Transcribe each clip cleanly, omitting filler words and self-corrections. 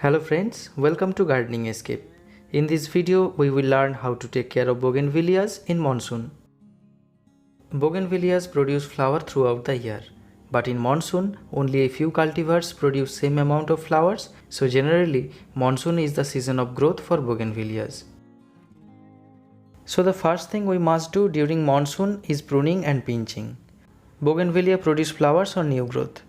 Hello friends, welcome to Gardening Escape. In this video, we will learn how to take care of bougainvilleas in monsoon. Bougainvilleas produce flower throughout the year, but in monsoon, only a few cultivars produce same amount of flowers, so generally, monsoon is the season of growth for bougainvilleas. So the first thing we must do during monsoon is pruning and pinching. Bougainvillea produce flowers on new growth.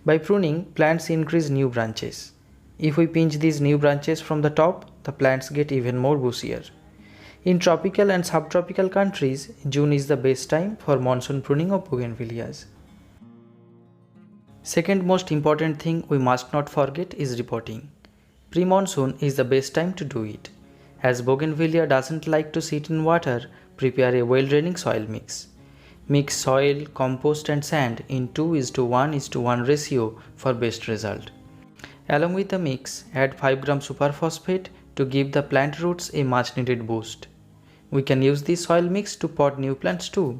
By pruning, plants increase new branches. If we pinch these new branches from the top, the plants get even more bushier. In tropical and subtropical countries, June is the best time for monsoon pruning of bougainvilleas. Second most important thing we must not forget is repotting. Pre-monsoon is the best time to do it. As bougainvillea doesn't like to sit in water, prepare a well-draining soil mix. Mix soil, compost and sand in 2:1:1 ratio for best result. Along with the mix, add 5 g superphosphate to give the plant roots a much needed boost. We can use this soil mix to pot new plants too.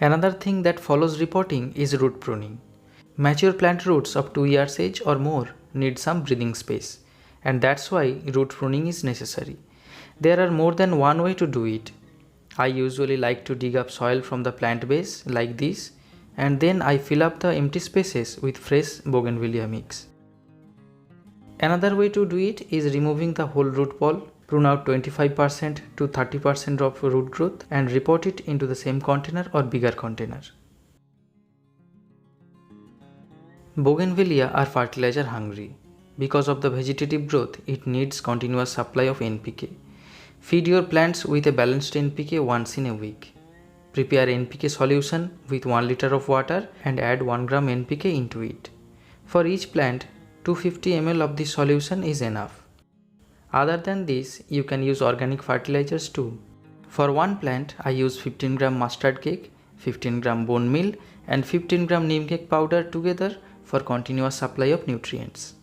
Another thing that follows repotting is root pruning. Mature plant roots of 2 years age or more need some breathing space, and that's why root pruning is necessary. There are more than one way to do it. I usually like to dig up soil from the plant base like this, and then I fill up the empty spaces with fresh bougainvillea mix. Another way to do it is removing the whole root ball, prune out 25% to 30% of root growth and repot it into the same container or bigger container. Bougainvillea are fertilizer hungry. Because of the vegetative growth, it needs continuous supply of NPK. Feed your plants with a balanced NPK once in a week. Prepare NPK solution with 1 liter of water and add 1 gram NPK into it. For each plant, 250 ml of this solution is enough. Other than this, you can use organic fertilizers too. For one plant, I use 15 gram mustard cake, 15 gram bone meal and 15 gram neem cake powder together for continuous supply of nutrients.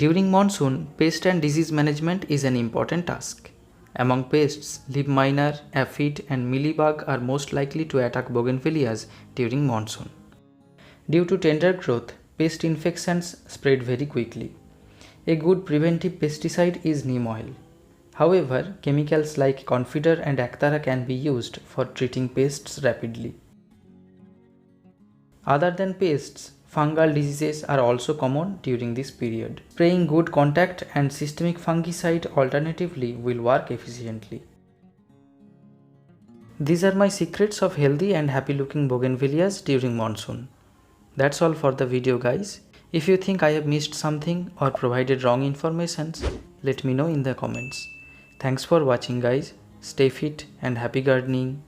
During monsoon, pest and disease management is an important task. Among pests, leaf miner, aphid and mealybug are most likely to attack bougainvilleas during monsoon. Due to tender growth, pest infections spread very quickly. A good preventive pesticide is neem oil. However, chemicals like Confidor and Actara can be used for treating pests rapidly. Other than pests, fungal diseases are also common during this period. Spraying good contact and systemic fungicide alternatively will work efficiently. These are my secrets of healthy and happy looking bougainvilleas during monsoon. That's all for the video guys. If you think I have missed something or provided wrong information, let me know in the comments. Thanks for watching guys. Stay fit and happy gardening.